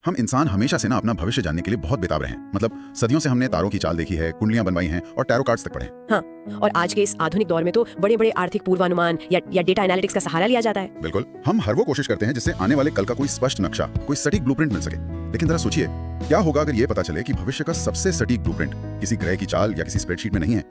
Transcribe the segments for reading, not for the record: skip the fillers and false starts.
हम इंसान हमेशा से ना अपना भविष्य जानने के लिए बहुत बेताब रहे हैं। मतलब सदियों से हमने तारों की चाल देखी है, कुंडलियां बनवाई हैं और टैरो कार्ड्स तक पढ़े हैं। हाँ, और आज के इस आधुनिक दौर में तो बड़े बड़े आर्थिक पूर्वानुमान या डेटा एनालिटिक्स का सहारा लिया जाता है। बिल्कुल, हम हर वो कोशिश करते हैं जिससे आने वाले कल का कोई स्पष्ट नक्शा, कोई सटीक ब्लूप्रिंट मिल सके। लेकिन जरा सोचिए, क्या होगा अगर ये पता चले कि भविष्य का सबसे सटीक ब्लूप्रिंट किसी ग्रह की चाल या किसी स्प्रेडशीट में नहीं है,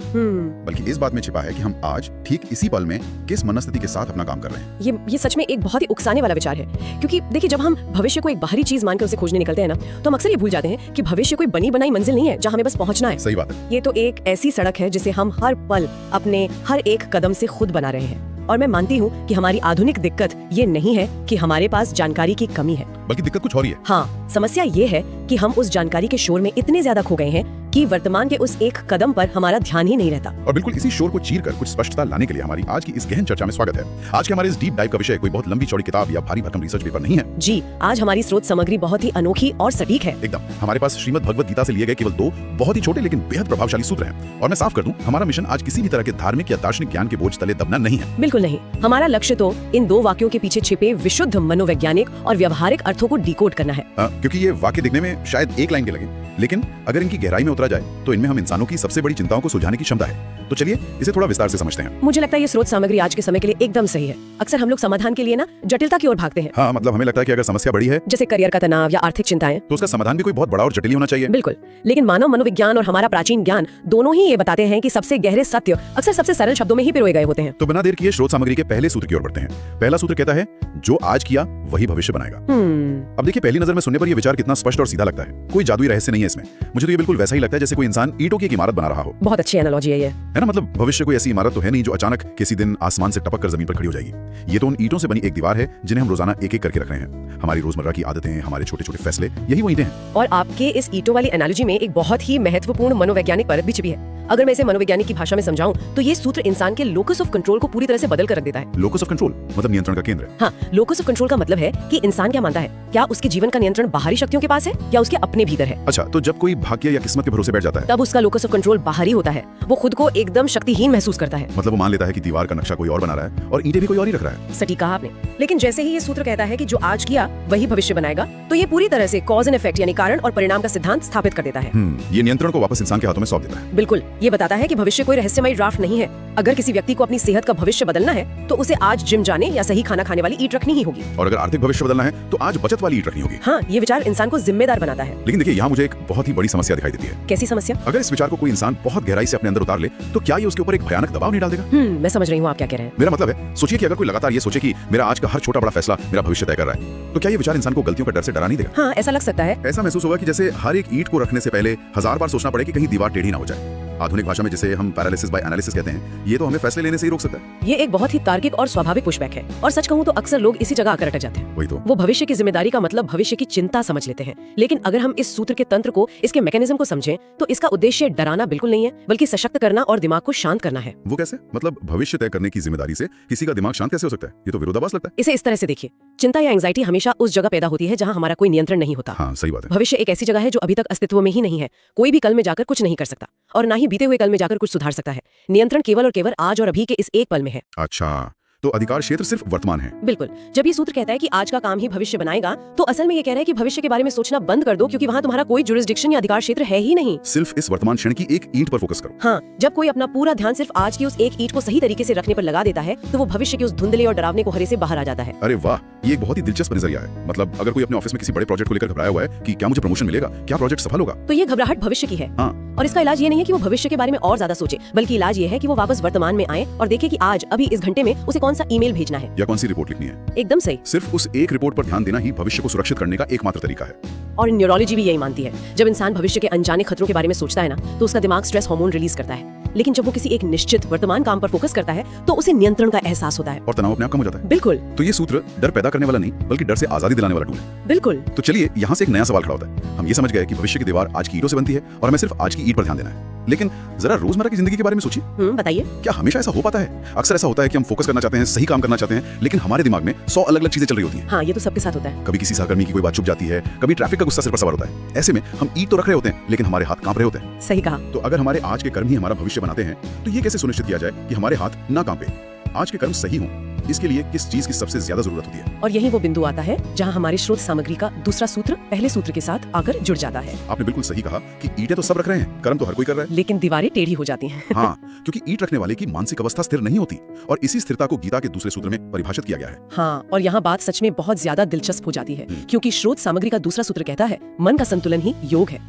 बल्कि इस बात में छिपा है कि हम आज ठीक इसी पल में किस मनस्थिति के साथ अपना काम कर रहे हैं। ये सच में एक बहुत ही उकसाने वाला विचार है, क्योंकि देखिए, जब हम भविष्य को एक बाहरी चीज मानकर उसे खोजने निकलते हैं ना, तो हम अक्सर ये भूल जाते हैं कि भविष्य कोई बनी बनाई मंजिल नहीं है जहाँ हमें बस पहुंचना है। सही बात है। ये तो एक ऐसी सड़क है जिसे हम हर पल अपने हर एक कदम से खुद बना रहे हैं। और मैं मानती हूँ कि हमारी आधुनिक दिक्कत ये नहीं है कि हमारे पास जानकारी की कमी है, बल्कि दिक्कत कुछ और ही है। हाँ, समस्या ये है कि हम उस जानकारी के शोर में इतने ज्यादा खो गए हैं कि वर्तमान के उस एक कदम पर हमारा ध्यान ही नहीं रहता। और बिल्कुल इसी शोर को चीरकर कुछ स्पष्टता लाने के लिए हमारी आज की इस गहन चर्चा में स्वागत है। आज के हमारे इस डीप डाइव का विषय कोई बहुत लंबी चौड़ी किताब या भारी भरकम रिसर्च पेपर नहीं है। जी, आज हमारी स्रोत सामग्री बहुत ही अनोखी और सटीक है। एकदम, हमारे पास श्रीमद् भगवत गीता से लिए गए केवल 2 बहुत ही छोटे लेकिन बेहद प्रभावशाली सूत्र हैं। और मैं साफ कर दूं, हमारा मिशन आज किसी भी तरह के धार्मिक या दार्शनिक ज्ञान के बोझ तले दबना नहीं है। बिल्कुल नहीं, हमारा लक्ष्य तो इन 2 वाक्यों के पीछे छिपे विशुद्ध मनोवैज्ञानिक और व्यवहारिक अर्थों को डिकोड करना है। क्योंकि ये वाक्य दिखने में शायद एक लाइन के लगे, लेकिन अगर इनकी गहराई में उतरा जाए तो इनमें हम इंसानों की सबसे बड़ी चिंताओं को सुलझाने की क्षमता है। तो चलिए इसे थोड़ा विस्तार से समझते हैं। मुझे लगता है ये स्रोत सामग्री आज के समय के लिए एकदम सही है। अक्सर हम लोग समाधान के लिए ना जटिलता की ओर भागते हैं। हाँ, मतलब हमें लगता है कि अगर समस्या बड़ी है, जैसे करियर का तनाव या आर्थिक चिंताएं, तो उसका समाधान भी कोई बहुत बड़ा और जटिल होना चाहिए। बिल्कुल, लेकिन मानव मनोविज्ञान और हमारा प्राचीन ज्ञान दोनों ही ये बताते हैं कि सबसे गहरे सत्य अक्सर सबसे सरल शब्दों में ही पिरोए गए होते हैं। तो बिना देर किए स्रोत सामग्री के पहले सूत्र की ओर बढ़ते हैं। पहला सूत्र कहता है, जो आज किया वही भविष्य बनाएगा। अब देखिए, पहली नजर में सुनने पर यह विचार कितना स्पष्ट और सीधा लगता है। कोई जादुई रहस्य नहीं है इसमें। मुझे तो ये बिल्कुल वैसा ही लगता है जैसे कोई इंसान ईंटों की एक इमारत बना रहा हो। बहुत अच्छी एनालॉजी है ये, है ना। मतलब भविष्य कोई ऐसी इमारत तो है नहीं जो अचानक किसी दिन आसमान से टपक कर जमीन पर खड़ी हो जाएगी। ये तो उन ईंटों से बनी एक दीवार है जिन्हें हम रोजाना एक एक करके रख रहे हैं। हमारी रोजमर्रा की आदतें, हमारे छोटे छोटे फैसले, यही वो ईंटें हैं। और आपके इस ईंटों वाली एनालॉजी में एक बहुत ही महत्वपूर्ण मनोवैज्ञानिक परत भी छिपी है। अगर मैं इसे मनोवैज्ञानिक की भाषा में समझाऊं तो ये सूत्र इंसान के लोकस ऑफ कंट्रोल को पूरी तरह से बदल कर रख देता है। लोकस ऑफ कंट्रोल मतलब नियंत्रण का केंद्र। हाँ, लोकस ऑफ कंट्रोल का मतलब है कि इंसान क्या मानता है, क्या उसके जीवन का नियंत्रण बाहरी शक्तियों के पास है या उसके अपने भीतर है। अच्छा, तो जब कोई भाग्य या किस्मत के भरोसे बैठ जाता है, तब उसका लोकस ऑफ कंट्रोल बाहरी होता है। वो खुद को एकदम शक्तिहीन महसूस करता है। मतलब वो मान लेता है कि दीवार का नक्शा कोई और बना रहा है और ईंटें भी कोई और ही रख रहा है। सटीक कहा आपने। लेकिन जैसे ही ये सूत्र कहता है कि जो आज किया वही भविष्य बनाएगा, तो ये पूरी तरह से कॉज एंड इफेक्ट यानी कारण और परिणाम का सिद्धांत स्थापित कर देता है। ये नियंत्रण को वापस इंसान के हाथों में सौंप देता है। बिल्कुल, ये बताता है कि भविष्य कोई रहस्यमय ड्राफ्ट नहीं है। अगर किसी व्यक्ति को अपनी सेहत का भविष्य बदलना है तो उसे आज जिम जाने या सही खाना खाने वाली ईंट रखनी ही होगी। और अगर आर्थिक भविष्य बदलना है तो आज बचत वाली ईंट रखनी होगी। हाँ, ये विचार इंसान को जिम्मेदार बनाता है। लेकिन देखिए, यहाँ मुझे एक बहुत ही बड़ी समस्या दिखाई देती है। कैसी समस्या? अगर इस विचार को कोई इंसान बहुत गहराई से अपने अंदर उतार ले तो क्या ये उसके ऊपर एक भयानक दबाव नहीं डाल देगा? मैं समझ रही हूँ आप क्या कह रहे हैं। मेरा मतलब है, सोचिए कि अगर कोई लगातार ये सोचे कि मेरा आज का हर छोटा बड़ा फैसला मेरा भविष्य तय कर रहा है, तो क्या ये विचार इंसान को गलतियों का डर से डरा नहीं देगा? हाँ, ऐसा लग सकता है। ऐसा महसूस होगा कि जैसे हर एक ईंट को रखने से पहले 1000 बार सोचना पड़े कि कहीं दीवार टेढ़ी ना हो जाए। आधुनिक भाषा में जिसे हम पैरालिसिस बाय एनालिसिस कहते हैं, ये तो हमें फैसले लेने से ही रोक सकता है। ये एक बहुत ही तार्किक और स्वाभाविक पुशबैक है। और सच कहूँ तो अक्सर लोग इसी जगह आकर अटक जाते हैं। वही तो, वो भविष्य की जिम्मेदारी का मतलब भविष्य की चिंता समझ लेते हैं। लेकिन अगर हम इस सूत्र के तंत्र को, इसके मैकेनिज्म को समझें, तो इसका उद्देश्य डराना बिल्कुल नहीं है, बल्कि सशक्त करना और दिमाग को शांत करना है। वो कैसे? मतलब भविष्य तय करने की जिम्मेदारी से किसी का दिमाग शांत कैसे हो सकता है? ये तो विरोधाभास लगता है। इसे इस तरह से देखिए, चिंता या एंजाइटी हमेशा उस जगह पैदा होती है जहाँ हमारा कोई नियंत्रण नहीं होता। हाँ, सही बात है। भविष्य एक ऐसी जगह है जो अभी तक अस्तित्व में ही नहीं है। कोई भी कल में जाकर कुछ नहीं कर सकता और ना ही बीते हुए कल में जाकर कुछ सुधार सकता है। नियंत्रण केवल और केवल आज और अभी के इस एक पल में है। अच्छा, तो अधिकार क्षेत्र सिर्फ वर्तमान है। बिल्कुल। जब ये सूत्र कहता है कि आज का काम ही भविष्य बनाएगा, तो असल में ये कह रहा है कि भविष्य के बारे में सोचना बंद कर दो, क्योंकि वहाँ तुम्हारा कोई जुरिस्डिक्शन या अधिकार क्षेत्र है ही नहीं। सिर्फ इस वर्तमान क्षण की एक ईंट पर फोकस करो। हाँ, जब कोई अपना पूरा ध्यान सिर्फ आज की उस एक ईंट को सही तरीके से रखने पर लगा देता है, तो वो भविष्य के उस धुंधले और डरावने कोहरे से बाहर आ जाता है। अरे वाह, ये एक बहुत ही दिलचस्प नजरिया है। मतलब अगर कोई अपने ऑफिस में किसी बड़े प्रोजेक्ट को लेकर घबराया हुआ है कि क्या मुझे प्रमोशन मिलेगा, क्या प्रोजेक्ट सफल होगा, तो ये घबराहट भविष्य की है। हाँ। और इसका इलाज ये नहीं है कि वो भविष्य के बारे में और ज्यादा सोचे, बल्कि इलाज ये है कि वो वापस वर्तमान में आए और देखे कि आज अभी इस घंटे में उसे कौन सा ईमेल भेजना है या कौन सी रिपोर्ट लिखनी है। एकदम सही। सिर्फ उस एक रिपोर्ट पर ध्यान देना ही भविष्य को सुरक्षित करने का एकमात्र तरीका है। और न्यूरोलॉजी भी यही मानती है। जब इंसान भविष्य के अनजाने खतरों के बारे में सोचता है ना, तो उसका दिमाग स्ट्रेस हार्मोन रिलीज करता है। लेकिन जब वो किसी एक निश्चित वर्तमान काम पर फोकस करता है, तो उसे नियंत्रण का एहसास होता है और तनाव अपने आप कम हो जाता है। बिल्कुल। तो ये सूत्र डर पैदा करने वाला नहीं, बल्कि डर से आजादी दिलाने वाला टूल है। बिल्कुल। तो चलिए, यहाँ से एक नया सवाल खड़ा होता है। हम ये समझ गए कि भविष्य की दीवार आज की ईंटों से बनती है और हमें सिर्फ आज की ईंट पर ध्यान देना है। लेकिन जरा रोजमर्रा की जिंदगी के बारे में सोचिए। बताइए। क्या हमेशा ऐसा हो पाता है? अक्सर ऐसा होता है कि हम फोकस करना चाहते हैं, सही काम करना चाहते हैं, लेकिन हमारे दिमाग में 100 अलग अलग चीजें चल रही होती हैं। हाँ, ये तो सबके साथ होता है। कभी किसी सहकर्मी की कोई बात चुप जाती है, कभी ट्रैफिक का गुस्सा सिर पर सवार होता है। ऐसे में हम ईंट तो रख रहे होते हैं, लेकिन हमारे हाथ कांप रहे होते हैं। सही कहा। तो अगर हमारे आज के कर्म ही हमारा भविष्य बनाते हैं, तो ये कैसे सुनिश्चित किया जाए कि हमारे हाथ ना कांपे, आज के कर्म सही हों, इसके लिए किस चीज की सबसे ज्यादा जरूरत होती है? और यही वो बिंदु आता है जहाँ हमारे स्रोत सामग्री का दूसरा सूत्र पहले सूत्र के साथ आकर जुड़ जाता है। आपने बिल्कुल सही कहा कि ईंटें तो सब रख रहे हैं, कर्म तो हर कोई कर रहा है। लेकिन दीवारें टेढ़ी हो जाती हैं। हाँ, क्योंकि ईंट रखने वाले की मानसिक अवस्था स्थिर नहीं होती और इसी स्थिरता को गीता के दूसरे सूत्र में परिभाषित किया गया है। हाँ, और यहाँ बात सच में बहुत ज्यादा दिलचस्प हो जाती है, क्योंकि स्रोत सामग्री का दूसरा सूत्र कहता है मन का संतुलन ही योग है।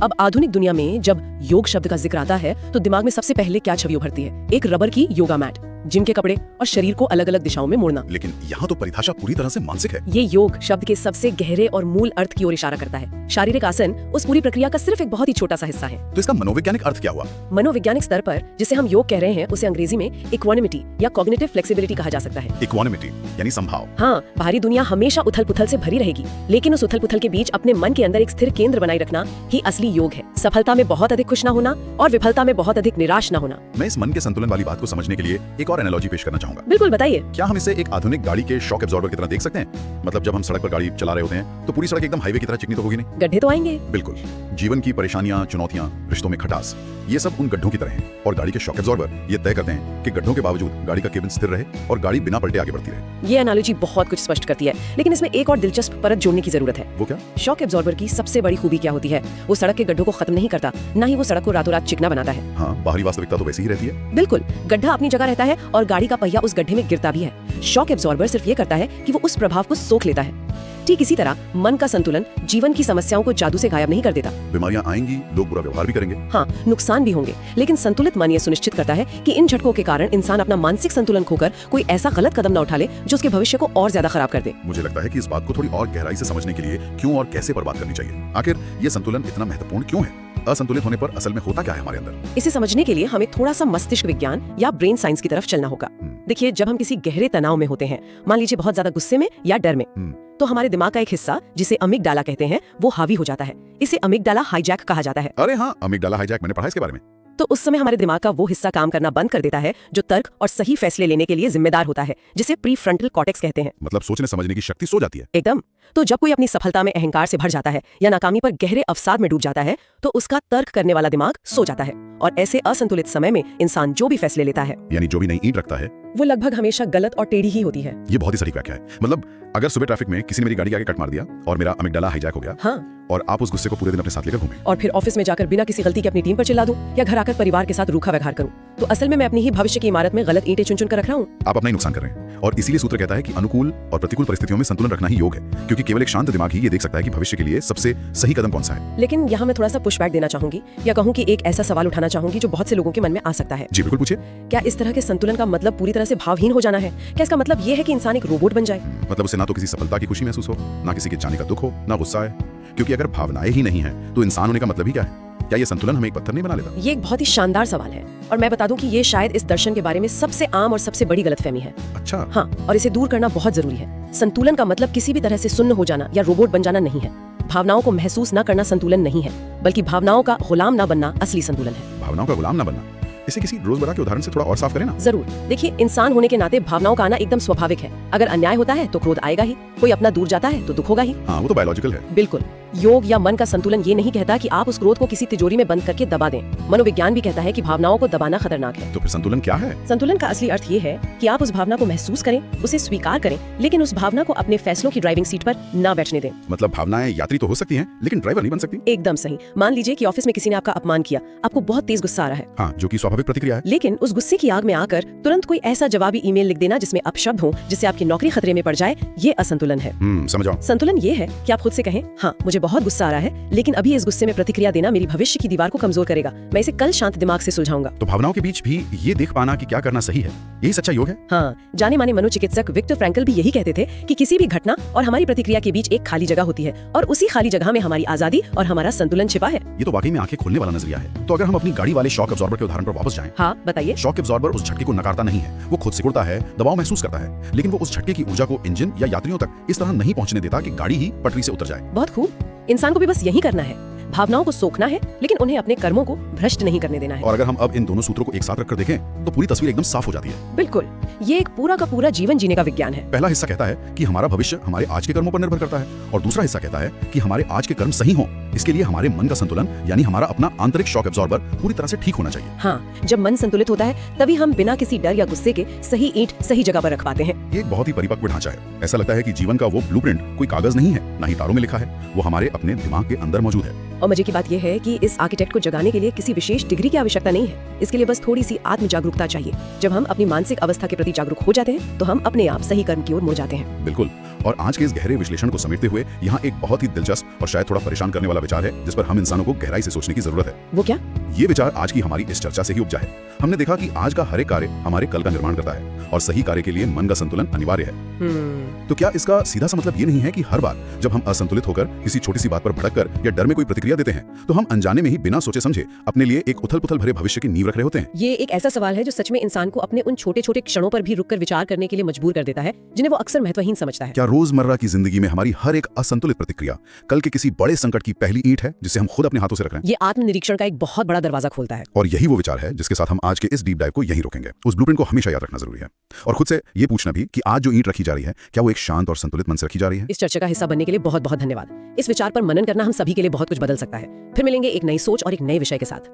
अब आधुनिक दुनिया में जब योग शब्द का जिक्र आता है तो दिमाग में सबसे पहले क्या छवि उभरती है? एक रबर की योगा मैट, जिम के कपड़े और शरीर को अलग अलग दिशाओं में मोड़ना। लेकिन यहाँ तो परिभाषा पूरी तरह से मानसिक है। ये योग शब्द के सबसे गहरे और मूल अर्थ की ओर इशारा करता है। शारीरिक आसन उस पूरी प्रक्रिया का सिर्फ एक बहुत ही छोटा सा हिस्सा है। तो इसका मनोवैज्ञानिक अर्थ क्या हुआ? मनोवैज्ञानिक स्तर पर जिसे हम योग कह रहे हैं उसे अंग्रेजी में इक्वानिमिटी या कॉग्निटिव फ्लेक्सिबिलिटी कहा जा सकता है। इक्वानिमिटी यानी संभाव। हाँ, बाहरी दुनिया हमेशा उथल पुथल से भरी रहेगी, लेकिन उस उथल पुथल के बीच अपने मन के अंदर एक स्थिर केंद्र बनाए रखना ही असली योग है। सफलता में बहुत अधिक खुश न होना और विफलता में बहुत अधिक निराश न होना। मैं इस मन के संतुलन वाली बात को समझने के लिए एक और एनालॉजी पेश करना चाहूंगा। बिल्कुल, बताइए। क्या हम इसे एक आधुनिक गाड़ी के शॉक एब्जॉर्बर की तरह देख सकते हैं? मतलब जब हम सड़क पर गाड़ी चला रहे होते हैं तो पूरी सड़क एकदम हाईवे की तरह चिकनी तो होगी नहीं? गड्ढे तो आएंगे। बिल्कुल। जीवन की परेशानियां, चुनौतियां, रिश्तों में खटास, ये सब उन गड्ढों की तरह हैं और गाड़ी के शॉक एब्जॉर्बर ये तय करते हैं कि गड्ढों के बावजूद गाड़ी का केबिन स्थिर रहे और गाड़ी बिना पलटे आगे बढ़ती रहे। ये एनालॉजी बहुत कुछ स्पष्ट करती है, लेकिन इसमें एक और दिलचस्प परत जोड़ने की जरूरत है। वो क्या? शॉक एब्जॉर्बर की सबसे बड़ी खूबी क्या होती है? वो सड़क के गड्ढों को खत्म नहीं करता, न ही वो सड़क को रातों रात चिकना बनाता है। हाँ, बाहरी वास्तविकता तो वैसी ही रहती है। बिल्कुल, गड्ढा अपनी जगह रहता है और गाड़ी का पहिया उस गड्ढे में गिरता भी है। शॉक एब्जॉर्बर सिर्फ ये करता है कि वो उस प्रभाव को सोख लेता है। ठीक इसी तरह मन का संतुलन जीवन की समस्याओं को जादू से गायब नहीं कर देता। बीमारियां आएंगी, लोग बुरा व्यवहार भी करेंगे, हाँ, नुकसान भी होंगे, लेकिन संतुलित मन ये सुनिश्चित करता है कि इन झटकों के कारण इंसान अपना मानसिक संतुलन खोकर कोई ऐसा गलत कदम न उठा ले जो उसके भविष्य को और ज्यादा खराब कर दे। मुझे लगता है कि इस बात को थोड़ी और गहराई से समझने के लिए क्यों और कैसे पर बात करनी चाहिए। आखिर ये संतुलन इतना महत्वपूर्ण क्यों है? असंतुलित होने पर असल में होता क्या है हमारे अंदर? इसे समझने के लिए हमें थोड़ा सा मस्तिष्क विज्ञान या ब्रेन साइंस की तरफ चलना होगा। देखिए, जब हम किसी गहरे तनाव में होते हैं, मान लीजिए बहुत ज्यादा गुस्से में या डर में, तो हमारे दिमाग का एक हिस्सा जिसे अमिगडाला कहते हैं वो हावी हो जाता है। इसे अमिगडाला हाईजैक कहा जाता है। अरे हाँ, अमिगडाला हाईजैक, मैंने पढ़ा इसके बारे में। तो उस समय हमारे दिमाग का वो हिस्सा काम करना बंद कर देता है जो तर्क और सही फैसले लेने के लिए जिम्मेदार होता है, जिसे प्रीफ्रंटल कॉर्टेक्स कहते हैं। मतलब सोचने समझने की शक्ति सो जाती है। एकदम। तो जब कोई अपनी सफलता में अहंकार से भर जाता है या नाकामी पर गहरे अवसाद में डूब जाता है तो उसका तर्क करने वाला दिमाग सो जाता है, और ऐसे असंतुलित समय में इंसान जो भी फैसले लेता है, यानी जो भी नई ईंट रखता है, वो लगभग हमेशा गलत और टेढ़ी ही होती है। ये बहुत ही सटीक व्याख्या है। मतलब अगर सुबह ट्रैफिक में किसी ने मेरी गाड़ी के आगे कट मार दिया और मेरा अमिगडाला हाईजैक हो गया, हाँ, और आप उस गुस्से को पूरे दिन अपने साथ लेकर घूमे, और फिर ऑफिस में जाकर बिना किसी गलती के अपनी टीम पर चिल्ला दूं या घर आकर परिवार के साथ रूखा व्यवहार करूं, तो असल में मैं अपनी ही भविष्य की इमारत में गलत ईंटें चुन कर रख रहा हूं। आप अपना ही नुकसान कर रहे हैं। और इसीलिए सूत्र कहता है कि अनुकूल और प्रतिकूल परिस्थितियों में संतुलन रखना ही योग है, क्योंकि केवल एक शांत दिमाग ही ये देख सकता है कि भविष्य के लिए सबसे सही कदम कौन सा है। लेकिन यहाँ मैं थोड़ा सा पुशबैक देना चाहूंगी, या कहूँ कि एक ऐसा सवाल उठाना चाहूंगी जो बहुत से लोगों के मन में आ सकता है। जी बिल्कुल, पूछिए। क्या इस तरह के संतुलन का मतलब पूरी तरह से भावहीन हो जाना है? क्या इसका मतलब ये है कि इंसान एक रोबोट बन जाए? मतलब उसे ना तो किसी सफलता की खुशी महसूस हो, ना किसी के जाने का दुख हो, ना गुस्सा है, क्योंकि अगर भावनाएं ही नहीं है तो इंसान होने का मतलब ही क्या है? क्या ये संतुलन हमें एक पत्थर नहीं बना लेता? ये एक बहुत ही शानदार सवाल है, और मैं बता दूं कि ये शायद इस दर्शन के बारे में सबसे आम और सबसे बड़ी गलतफहमी है। अच्छा। हाँ, और इसे दूर करना बहुत जरूरी है। संतुलन का मतलब किसी भी तरह से सुन्न हो जाना या रोबोट बन जाना नहीं है। भावनाओं को महसूस न करना संतुलन नहीं है, बल्कि भावनाओं का गुलाम न बनना असली संतुलन है। भावनाओं का गुलाम न बनना, इसे किसी रोजमर्रा के उदाहरण से थोड़ा और साफ करें ना। जरूर। देखिए, इंसान होने के नाते भावनाओं का आना एकदम स्वाभाविक है। अगर अन्याय होता है तो क्रोध आएगा ही, कोई अपना दूर जाता है तो दुख होगा ही। हाँ, वो तो बायोलॉजिकल है। बिल्कुल। योग या मन का संतुलन ये नहीं कहता कि आप उस क्रोध को किसी तिजोरी में बंद करके दबा दें। मनोविज्ञान भी कहता है कि भावनाओं को दबाना खतरनाक है। तो फिर संतुलन क्या है? संतुलन का असली अर्थ ये है कि आप उस भावना को महसूस करें, उसे स्वीकार करें, लेकिन उस भावना को अपने फैसलों की ड्राइविंग सीट पर ना बैठने दें। मतलब भावनाएं यात्री तो हो सकती हैं, लेकिन ड्राइवर नहीं बन सकती। एकदम सही। मान लीजिए कि ऑफिस में किसी ने आपका अपमान किया, आपको बहुत तेज गुस्सा आ रहा है। हाँ, जो कि स्वाभाविक प्रतिक्रिया है। लेकिन उस गुस्से की आग में आकर तुरंत कोई ऐसा जवाबी ईमेल लिख देना जिसमें अपशब्द हो, जिससे आपकी नौकरी खतरे में पड़ जाए, ये असंतुलन है। समझाओ। संतुलन ये है कि आप खुद से कहें, हाँ मुझे बहुत गुस्सा आ रहा है, लेकिन अभी इस गुस्से में प्रतिक्रिया देना मेरी भविष्य की दीवार को कमजोर करेगा। मैं इसे कल शांत दिमाग से सुलझाऊंगा। तो भावनाओं के बीच भी ये देख पाना कि क्या करना सही है, यही सच्चा योग है। हाँ, जाने माने मनोचिकित्सक विक्टर फ्रैंकल भी यही कहते थे कि किसी भी घटना और हमारी प्रतिक्रिया के बीच एक खाली जगह होती है, और उसी खाली जगह में हमारी आजादी और हमारा संतुलन छिपा है। ये तो वाकई में आंखें खोलने वाला नजरिया है। तो अगर हम अपनी गाड़ी वाले शॉक एब्जॉर्बर के उदाहरण पर वापस जाएं। हाँ, बताइए। शॉक एब्जॉर्बर उस झटके को नकारता नहीं है, वो खुद सिकुड़ता है, दबाव महसूस करता है, लेकिन वो उस झटके की ऊर्जा को इंजन या यात्रियों तक इस तरह नहीं पहुंचने देता कि गाड़ी ही पटरी से उतर जाए। बहुत खूब। इंसान को भी बस यही करना है, भावनाओं को सोखना है, लेकिन उन्हें अपने कर्मों को भ्रष्ट नहीं करने देना है। और अगर हम अब इन दोनों सूत्रों को एक साथ रखकर देखें तो पूरी तस्वीर एकदम साफ हो जाती है। बिल्कुल, ये एक पूरा का पूरा जीवन जीने का विज्ञान है। पहला हिस्सा कहता है कि हमारा भविष्य हमारे आज के कर्मों पर निर्भर करता है, और दूसरा हिस्सा कहता है कि हमारे आज के कर्म सही हों इसके लिए हमारे मन का संतुलन यानी हमारा अपना आंतरिक शॉक एब्जॉर्बर पूरी तरह से ठीक होना चाहिए। हाँ, जब मन संतुलित होता है तभी हम बिना किसी डर या गुस्से के सही ईंट सही जगह पर रख पाते हैं। ये एक बहुत ही परिपक्व ढांचा है। ऐसा लगता है कि जीवन का वो ब्लूप्रिंट कोई कागज नहीं है, ना ही तारों में लिखा है, वो हमारे अपने दिमाग के अंदर मौजूद है। और मजे की बात यह है कि इस आर्किटेक्ट को जगाने के लिए किसी विशेष डिग्री की आवश्यकता नहीं है। इसके लिए बस थोड़ी सी आत्म जागरूकता चाहिए। जब हम अपनी मानसिक अवस्था के प्रति जागरूक हो जाते हैं तो हम अपने आप सही कर्म की ओर मुड़ जाते हैं। बिल्कुल। और आज के इस गहरे विश्लेषण को समेटते हुए यहाँ एक बहुत ही दिलचस्प और शायद थोड़ा परेशान करने वाला विचार है जिस पर हम इंसानों को गहराई से सोचने की जरूरत है। वो क्या? ये विचार आज की हमारी इस चर्चा से ही उपजा है। हमने देखा कि आज का हर एक कार्य हमारे कल का निर्माण करता है और सही कार्य के लिए मन का संतुलन अनिवार्य है। तो क्या इसका सीधा सा मतलब ये नहीं है कि हर बार जब हम असंतुलित होकर किसी छोटी सी बात पर भड़क कर या डर में कोई प्रतिक्रिया देते हैं तो हम अनजाने में ही बिना सोचे समझे अपने लिए एक उथल पुथल भरे भविष्य की नींव रख रहे होते हैं? ये एक ऐसा सवाल है जो सच में इंसान को अपने उन छोटे छोटे क्षणों पर भी रुककर विचार करने के लिए मजबूर कर देता है जिन्हें वो अक्सर महत्वहीन समझता है। क्या रोजमर्रा की जिंदगी में हमारी हर एक असंतुलित प्रतिक्रिया कल के किसी बड़े संकट की पहली ईंट है जिसे हम खुद अपने हाथों से रख रहे हैं? ये आत्मनिरीक्षण का एक बहुत बड़ा दरवाजा खोलता है। और यही वो विचार है जिसके साथ हम आज के इस डीप डाइव को यहीं रोकेंगे। उस ब्लूप्रिंट को हमेशा याद रखना जरूरी है और खुद से ये पूछना भी कि आज जो ईंट रखी जा रही है क्या वो एक शांत और संतुलित मन से रखी जा रही है? इस चर्चा का हिस्सा बनने के लिए बहुत बहुत धन्यवाद। इस विचार पर मनन करना हम सभी के लिए बहुत कुछ बदल सकता है। फिर मिलेंगे एक नई सोच और एक नए विषय के साथ।